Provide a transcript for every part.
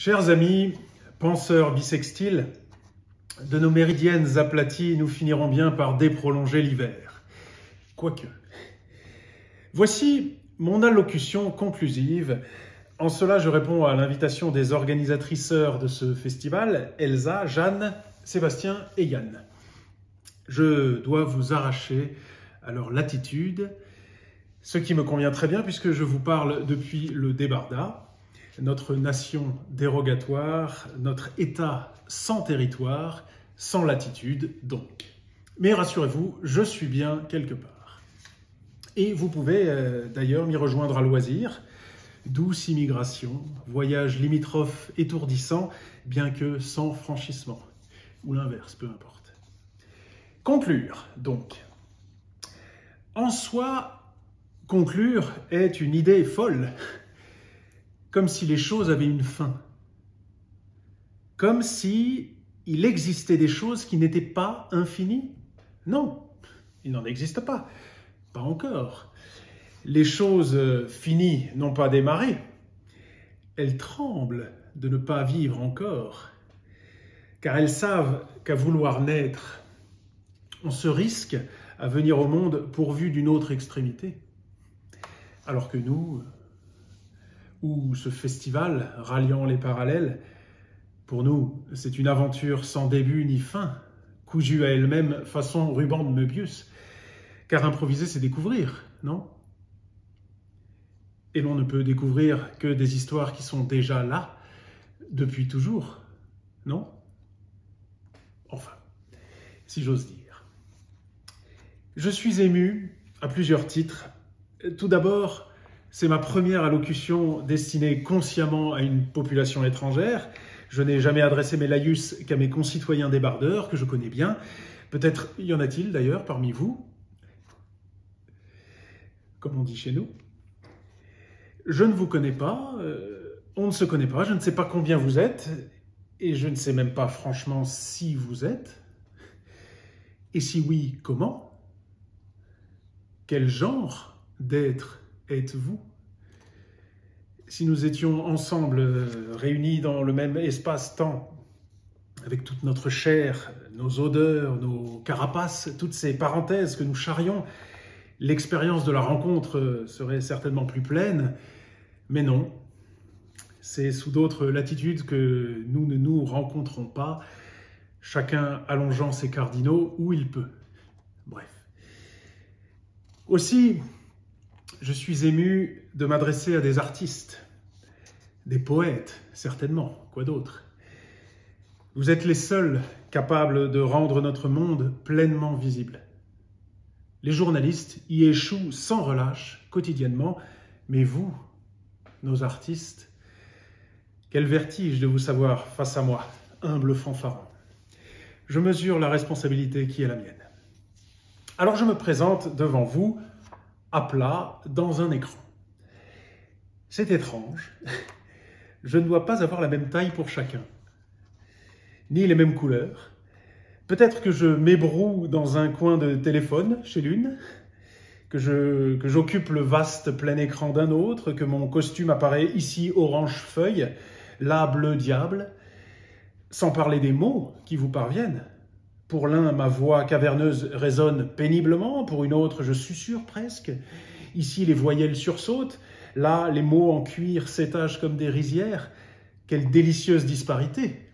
Chers amis, penseurs bissextiles, de nos méridiennes aplaties, nous finirons bien par déprolonger l'hiver. Quoique. Voici mon allocution conclusive. En cela, je réponds à l'invitation des organisatrices de ce festival, Elsa, Jeanne, Sébastien et Yann. Je dois vous arracher à leur latitude, ce qui me convient très bien puisque je vous parle depuis le Débardas, notre nation dérogatoire, notre État sans territoire, sans latitude donc. Mais rassurez-vous, je suis bien quelque part. Et vous pouvez d'ailleurs m'y rejoindre à loisir. Douce immigration, voyage limitrophe étourdissant, bien que sans franchissement. Ou l'inverse, peu importe. Conclure, donc. En soi, conclure est une idée folle. Comme si les choses avaient une fin. Comme si il existait des choses qui n'étaient pas infinies. Non, il n'en existe pas. Pas encore. Les choses finies n'ont pas démarré. Elles tremblent de ne pas vivre encore. Car elles savent qu'à vouloir naître, on se risque à venir au monde pourvu d'une autre extrémité. Alors que nous, ou ce festival ralliant les parallèles, pour nous, c'est une aventure sans début ni fin, cousue à elle-même façon ruban de Möbius. Car improviser, c'est découvrir, non? Et l'on ne peut découvrir que des histoires qui sont déjà là, depuis toujours, non? Enfin, si j'ose dire. Je suis ému à plusieurs titres. Tout d'abord, c'est ma première allocution destinée consciemment à une population étrangère. Je n'ai jamais adressé mes laïus qu'à mes concitoyens débardeurs, que je connais bien. Peut-être y en a-t-il d'ailleurs parmi vous, comme on dit chez nous. Je ne vous connais pas, on ne se connaît pas, je ne sais pas combien vous êtes, et je ne sais même pas franchement si vous êtes. Et si oui, comment? Quel genre d'être êtes-vous? Si nous étions ensemble, réunis dans le même espace-temps, avec toute notre chair, nos odeurs, nos carapaces, toutes ces parenthèses que nous charrions, l'expérience de la rencontre serait certainement plus pleine, mais non. C'est sous d'autres latitudes que nous ne nous rencontrons pas, chacun allongeant ses cardinaux où il peut. Bref. Aussi, je suis ému de m'adresser à des artistes, des poètes, certainement, quoi d'autre. Vous êtes les seuls capables de rendre notre monde pleinement visible. Les journalistes y échouent sans relâche, quotidiennement, mais vous, nos artistes, quel vertige de vous savoir face à moi, humble fanfaron. Je mesure la responsabilité qui est la mienne. Alors je me présente devant vous, à plat, dans un écran. C'est étrange. Je ne dois pas avoir la même taille pour chacun, ni les mêmes couleurs. Peut-être que je m'ébroue dans un coin de téléphone chez l'une, que j'occupe le vaste plein écran d'un autre, que mon costume apparaît ici orange feuille, là bleu diable, sans parler des mots qui vous parviennent. Pour l'un, ma voix caverneuse résonne péniblement, pour une autre, je susurre presque. Ici, les voyelles sursautent, là, les mots en cuir s'étagent comme des rizières. Quelle délicieuse disparité!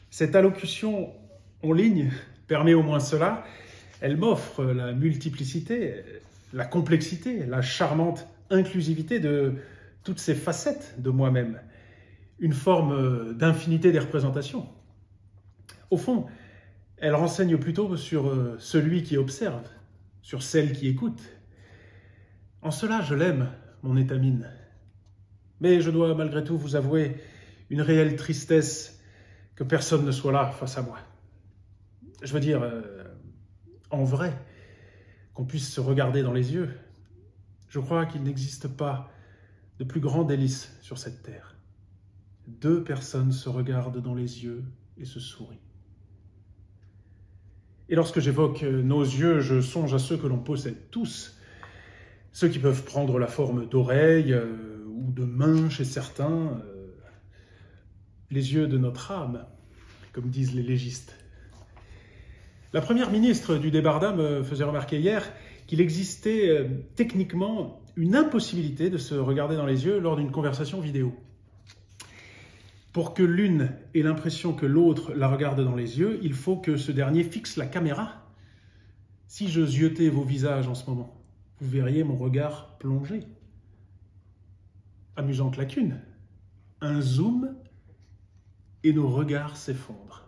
Cette allocution en ligne permet au moins cela. Elle m'offre la multiplicité, la complexité, la charmante inclusivité de toutes ces facettes de moi-même. Une forme d'infinité des représentations. Au fond, elle renseigne plutôt sur celui qui observe, sur celle qui écoute. En cela, je l'aime, mon étamine. Mais je dois malgré tout vous avouer une réelle tristesse que personne ne soit là face à moi. Je veux dire, en vrai, qu'on puisse se regarder dans les yeux. Je crois qu'il n'existe pas de plus grand délice sur cette terre. Deux personnes se regardent dans les yeux et se sourient. Et lorsque j'évoque nos yeux, je songe à ceux que l'on possède tous, ceux qui peuvent prendre la forme d'oreilles ou de mains chez certains, les yeux de notre âme, comme disent les légistes. La première ministre du Débardas me faisait remarquer hier qu'il existait techniquement une impossibilité de se regarder dans les yeux lors d'une conversation vidéo. Pour que l'une ait l'impression que l'autre la regarde dans les yeux, il faut que ce dernier fixe la caméra. Si je ziotais vos visages en ce moment, vous verriez mon regard plongé. Amusante lacune. Un zoom et nos regards s'effondrent.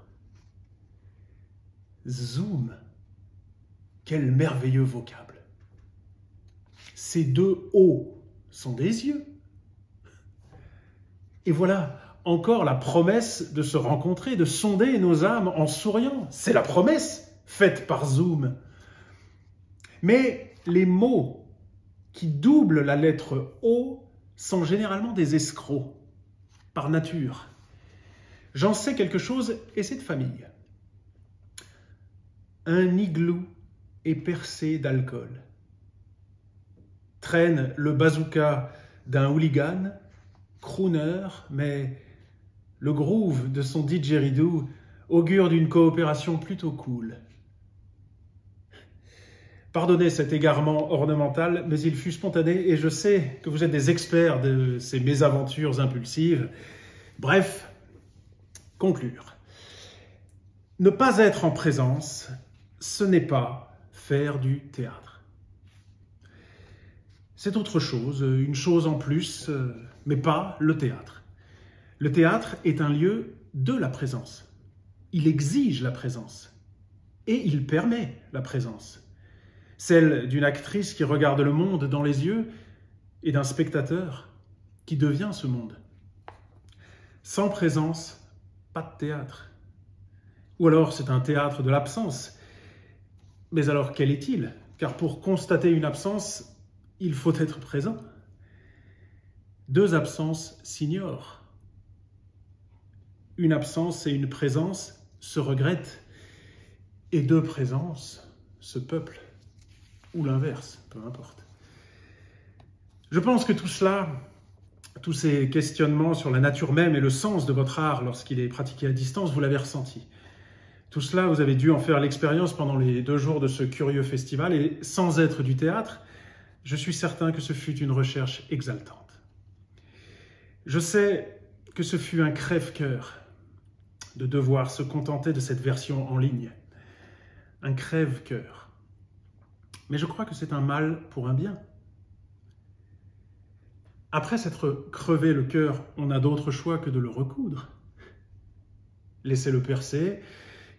Zoom. Quel merveilleux vocable. Ces deux O sont des yeux. Et voilà encore la promesse de se rencontrer, de sonder nos âmes en souriant. C'est la promesse faite par Zoom. Mais les mots qui doublent la lettre O sont généralement des escrocs, par nature. J'en sais quelque chose et c'est de famille. Un igloo est percé d'alcool. Traîne le bazooka d'un hooligan, crooner, mais le groove de son didgeridoo augure d'une coopération plutôt cool. Pardonnez cet égarement ornemental, mais il fut spontané et je sais que vous êtes des experts de ces mésaventures impulsives. Bref, conclure. Ne pas être en présence, ce n'est pas faire du théâtre. C'est autre chose, une chose en plus, mais pas le théâtre. Le théâtre est un lieu de la présence. Il exige la présence et il permet la présence. Celle d'une actrice qui regarde le monde dans les yeux et d'un spectateur qui devient ce monde. Sans présence, pas de théâtre. Ou alors c'est un théâtre de l'absence. Mais alors quel est-il? Car pour constater une absence, il faut être présent. Deux absences s'ignorent. Une absence et une présence se regrettent. Et deux présences se peuplent. Ou l'inverse, peu importe. Je pense que tout cela, tous ces questionnements sur la nature même et le sens de votre art lorsqu'il est pratiqué à distance, vous l'avez ressenti. Tout cela, vous avez dû en faire l'expérience pendant les 2 jours de ce curieux festival et sans être du théâtre, je suis certain que ce fut une recherche exaltante. Je sais que ce fut un crève-cœur de devoir se contenter de cette version en ligne. Un crève-cœur. Mais je crois que c'est un mal pour un bien. Après s'être crevé le cœur, on n'a d'autre choix que de le recoudre. Laissez-le percer,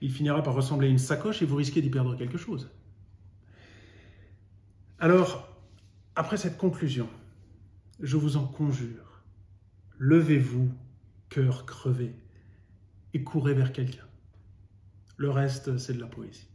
il finira par ressembler à une sacoche et vous risquez d'y perdre quelque chose. Alors, après cette conclusion, je vous en conjure, levez-vous, cœur crevé, et courez vers quelqu'un. Le reste, c'est de la poésie.